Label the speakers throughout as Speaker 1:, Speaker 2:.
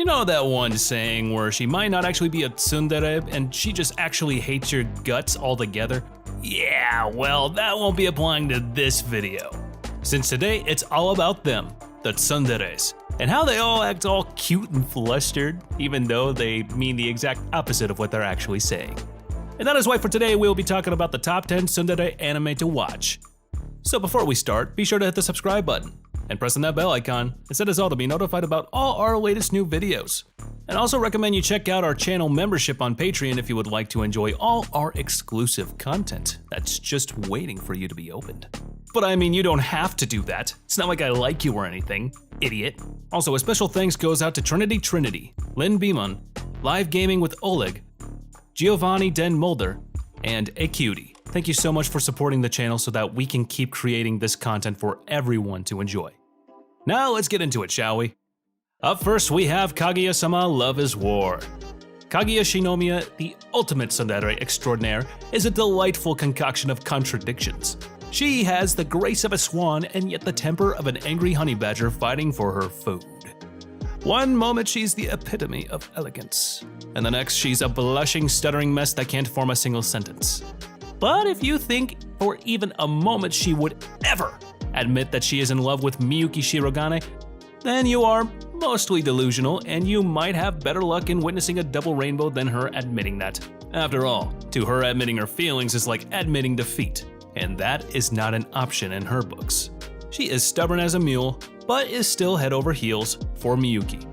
Speaker 1: know that one saying where she might not actually be a tsundere and she just actually hates your guts altogether? Yeah, well, that won't be applying to this video. Since today it's all about them, the tsunderes, and how they all act all cute and flustered, even though they mean the exact opposite of what they're actually saying. And that is why for today we'll be talking about the top 10 tsundere anime to watch. So before we start, be sure to hit the subscribe button and press on that bell icon and set us all to be notified about all our latest new videos. And also recommend you check out our channel membership on Patreon if you would like to enjoy all our exclusive content that's just waiting for you to be opened. But I mean, you don't have to do that. It's not like I like you or anything, idiot. Also, a special thanks goes out to Trinity, Lynn Beeman, Live Gaming with Oleg, Giovanni Den Mulder, and A Cutie. Thank you so much for supporting the channel so that we can keep creating this content for everyone to enjoy. Now let's get into it, shall we? Up first we have Kaguya-sama Love is War. Kaguya Shinomiya, the ultimate tsundere extraordinaire, is a delightful concoction of contradictions. She has the grace of a swan and yet the temper of an angry honey badger fighting for her food. One moment she's the epitome of elegance, and the next she's a blushing, stuttering mess that can't form a single sentence. But if you think for even a moment she would ever admit that she is in love with Miyuki Shirogane, then you are mostly delusional and you might have better luck in witnessing a double rainbow than her admitting that. After all, to her admitting her feelings is like admitting defeat, and that is not an option in her books. She is stubborn as a mule, but is still head over heels for Miyuki.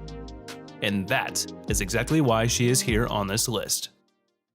Speaker 1: And that is exactly why she is here on this list.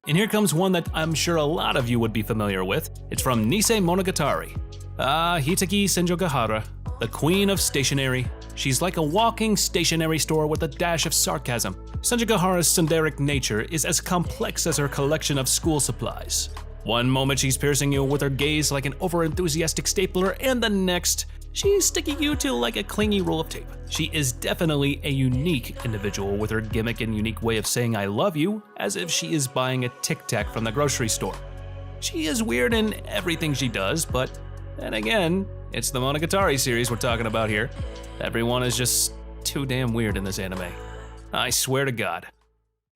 Speaker 1: And here comes one that I'm sure a lot of you would be familiar with. It's from Nisemonogatari. Hitaki Senjogahara, the queen of stationery. She's like a walking stationery store with a dash of sarcasm. Senjogahara's tsunderic nature is as complex as her collection of school supplies. One moment she's piercing you with her gaze like an overenthusiastic stapler, and the next, she's sticking you to like a clingy roll of tape. She is definitely a unique individual with her gimmick and unique way of saying I love you as if she is buying a Tic Tac from the grocery store. She is weird in everything she does, but then again, it's the Monogatari series we're talking about here. Everyone is just too damn weird in this anime. I swear to God.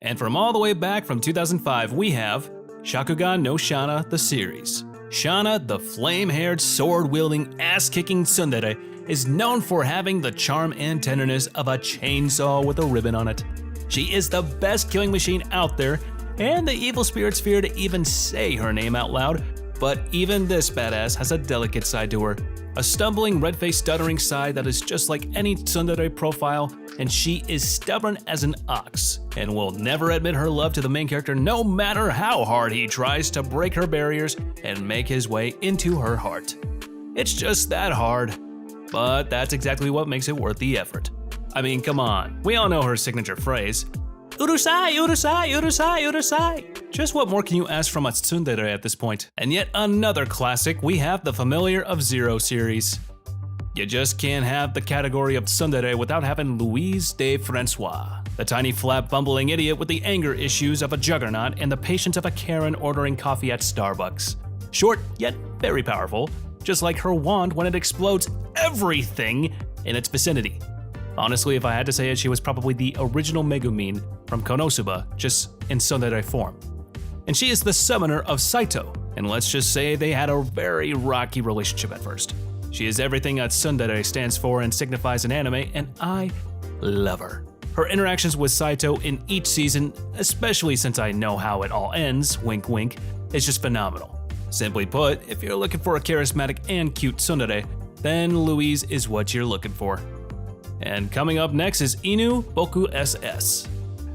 Speaker 1: And from all the way back from 2005, we have Shakugan no Shana, the series. Shana, the flame-haired, sword-wielding, ass-kicking tsundere, is known for having the charm and tenderness of a chainsaw with a ribbon on it. She is the best killing machine out there, and the evil spirits fear to even say her name out loud, but even this badass has a delicate side to her. A stumbling, red-faced, stuttering side that is just like any tsundere profile, and she is stubborn as an ox, and will never admit her love to the main character no matter how hard he tries to break her barriers and make his way into her heart. It's just that hard, but that's exactly what makes it worth the effort. I mean, come on, we all know her signature phrase, "Urusai, urusai, urusai, urusai." Just what more can you ask from a tsundere at this point? And yet another classic, we have the Familiar of Zero series. You just can't have the category of tsundere without having Louise de Francois, the tiny flap bumbling idiot with the anger issues of a juggernaut and the patience of a Karen ordering coffee at Starbucks. Short, yet very powerful, just like her wand when it explodes everything in its vicinity. Honestly, if I had to say it, she was probably the original Megumin from Konosuba, just in tsundere form. And she is the summoner of Saito, and let's just say they had a very rocky relationship at first. She is everything a tsundere stands for and signifies in anime, and I love her. Her interactions with Saito in each season, especially since I know how it all ends, wink wink, is just phenomenal. Simply put, if you're looking for a charismatic and cute tsundere, then Louise is what you're looking for. And coming up next is Inu Boku SS.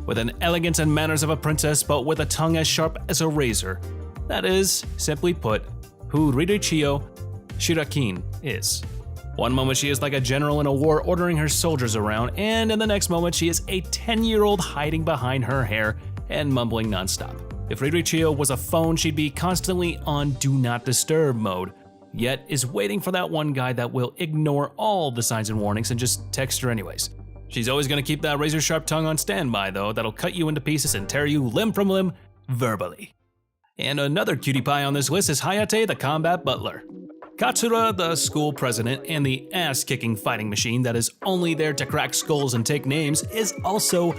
Speaker 1: With an elegance and manners of a princess, but with a tongue as sharp as a razor. That is, simply put, who Ridoichio Shirakin is. One moment she is like a general in a war ordering her soldiers around, and in the next moment she is a 10-year-old hiding behind her hair and mumbling nonstop. If Ridoichio was a phone, she'd be constantly on Do Not Disturb mode, yet is waiting for that one guy that will ignore all the signs and warnings and just text her anyways. She's always gonna keep that razor-sharp tongue on standby though, that'll cut you into pieces and tear you limb from limb verbally. And another cutie pie on this list is Hayate the Combat Butler. Katsura, the school president and the ass-kicking fighting machine that is only there to crack skulls and take names, is also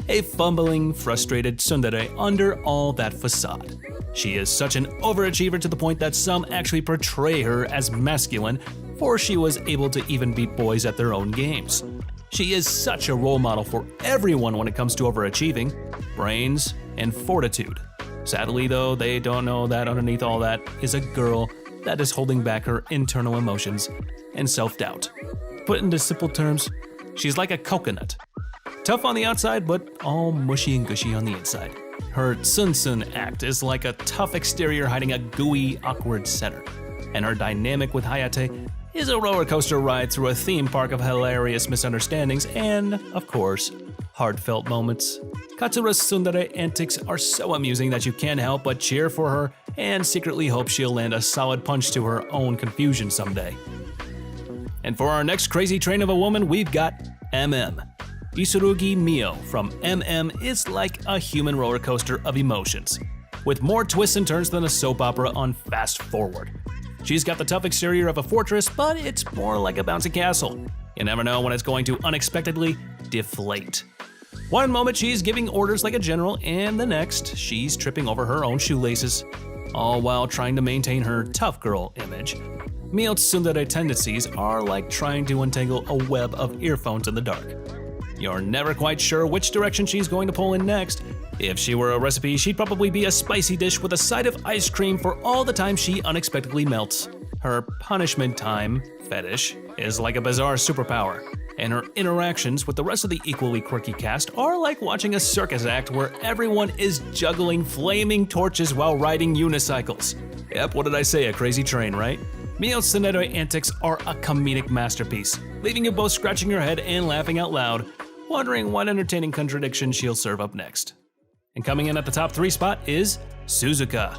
Speaker 1: a fumbling, frustrated tsundere under all that facade. She is such an overachiever to the point that some actually portray her as masculine, for she was able to even beat boys at their own games. She is such a role model for everyone when it comes to overachieving, brains, and fortitude. Sadly though, they don't know that underneath all that is a girl that is holding back her internal emotions and self-doubt. Put into simple terms, she's like a coconut. Tough on the outside, but all mushy and gushy on the inside. Her Tsun act is like a tough exterior hiding a gooey, awkward center. And her dynamic with Hayate is a roller coaster ride through a theme park of hilarious misunderstandings and, of course, heartfelt moments. Katsura's tsundere antics are so amusing that you can't help but cheer for her and secretly hope she'll land a solid punch to her own confusion someday. And for our next crazy train of a woman, we've got MM. Isurugi Mio from MM is like a human roller coaster of emotions, with more twists and turns than a soap opera on fast forward. She's got the tough exterior of a fortress, but it's more like a bouncy castle. You never know when it's going to unexpectedly deflate. One moment she's giving orders like a general, and the next she's tripping over her own shoelaces, all while trying to maintain her tough girl image. Mio's tsundere tendencies are like trying to untangle a web of earphones in the dark. You're never quite sure which direction she's going to pull in next. If she were a recipe, she'd probably be a spicy dish with a side of ice cream for all the time she unexpectedly melts. Her punishment time fetish is like a bizarre superpower, and her interactions with the rest of the equally quirky cast are like watching a circus act where everyone is juggling flaming torches while riding unicycles. Yep, what did I say, a crazy train, right? Mio's tsundere antics are a comedic masterpiece, leaving you both scratching your head and laughing out loud, wondering what entertaining contradiction she'll serve up next. And coming in at the top 3 spot is Suzuka.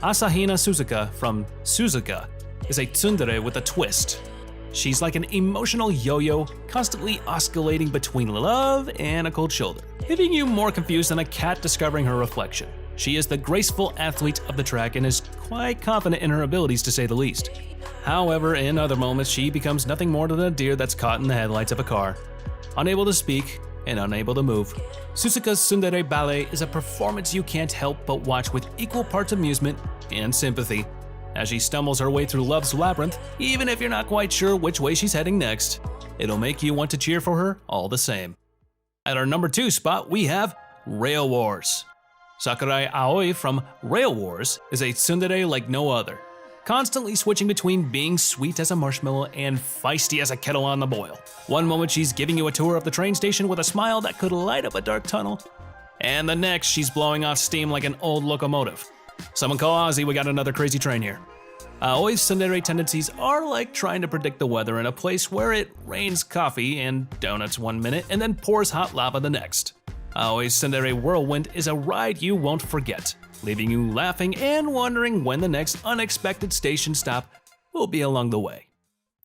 Speaker 1: Asahina Suzuka from Suzuka is a tsundere with a twist. She's like an emotional yo-yo, constantly oscillating between love and a cold shoulder, leaving you more confused than a cat discovering her reflection. She is the graceful athlete of the track and is quite confident in her abilities, to say the least. However, in other moments, she becomes nothing more than a deer that's caught in the headlights of a car, unable to speak and unable to move. Suzuka's tsundere ballet is a performance you can't help but watch with equal parts amusement and sympathy as she stumbles her way through love's labyrinth. Even if you're not quite sure which way she's heading next, it'll make you want to cheer for her all the same. At our number 2 spot, we have Rail Wars. Sakurai Aoi from Rail Wars is a tsundere like no other, constantly switching between being sweet as a marshmallow and feisty as a kettle on the boil. One moment she's giving you a tour of the train station with a smile that could light up a dark tunnel, and the next she's blowing off steam like an old locomotive. Someone call Ozzy, we got another crazy train here. Aoi's tsundere tendencies are like trying to predict the weather in a place where it rains coffee and donuts one minute and then pours hot lava the next. Aoi's tsundere whirlwind is a ride you won't forget, leaving you laughing and wondering when the next unexpected station stop will be along the way.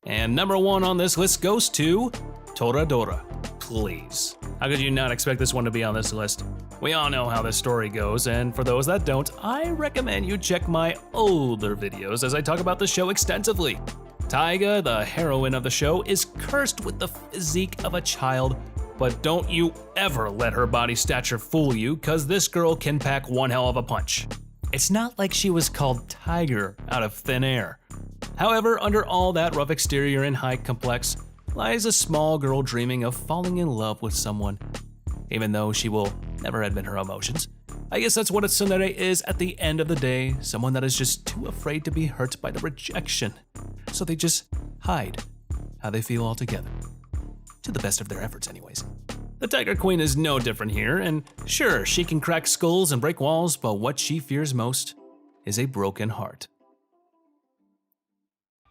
Speaker 1: And number 1 on this list goes to Toradora. Please. How could you not expect this one to be on this list? We all know how this story goes, and for those that don't, I recommend you check my older videos as I talk about the show extensively. Taiga, the heroine of the show, is cursed with the physique of a child, but don't you ever let her body stature fool you, cause this girl can pack one hell of a punch. It's not like she was called Tiger out of thin air. However, under all that rough exterior and height complex lies a small girl dreaming of falling in love with someone, even though she will never admit her emotions. I guess that's what a tsundere is at the end of the day, someone that is just too afraid to be hurt by the rejection, so they just hide how they feel altogether. To the best of their efforts anyways. The Tiger Queen is no different here, and sure, she can crack skulls and break walls, but what she fears most is a broken heart.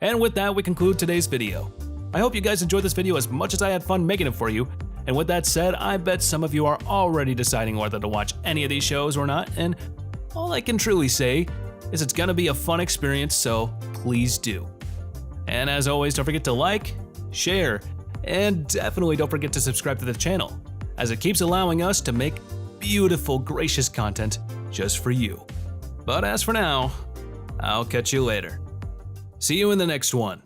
Speaker 1: And with that, we conclude today's video. I hope you guys enjoyed this video as much as I had fun making it for you. And with that said, I bet some of you are already deciding whether to watch any of these shows or not, and all I can truly say is it's gonna be a fun experience, so please do. And as always, don't forget to like, share, and definitely don't forget to subscribe to the channel, as it keeps allowing us to make beautiful, gracious content just for you. But as for now, I'll catch you later. See you in the next one.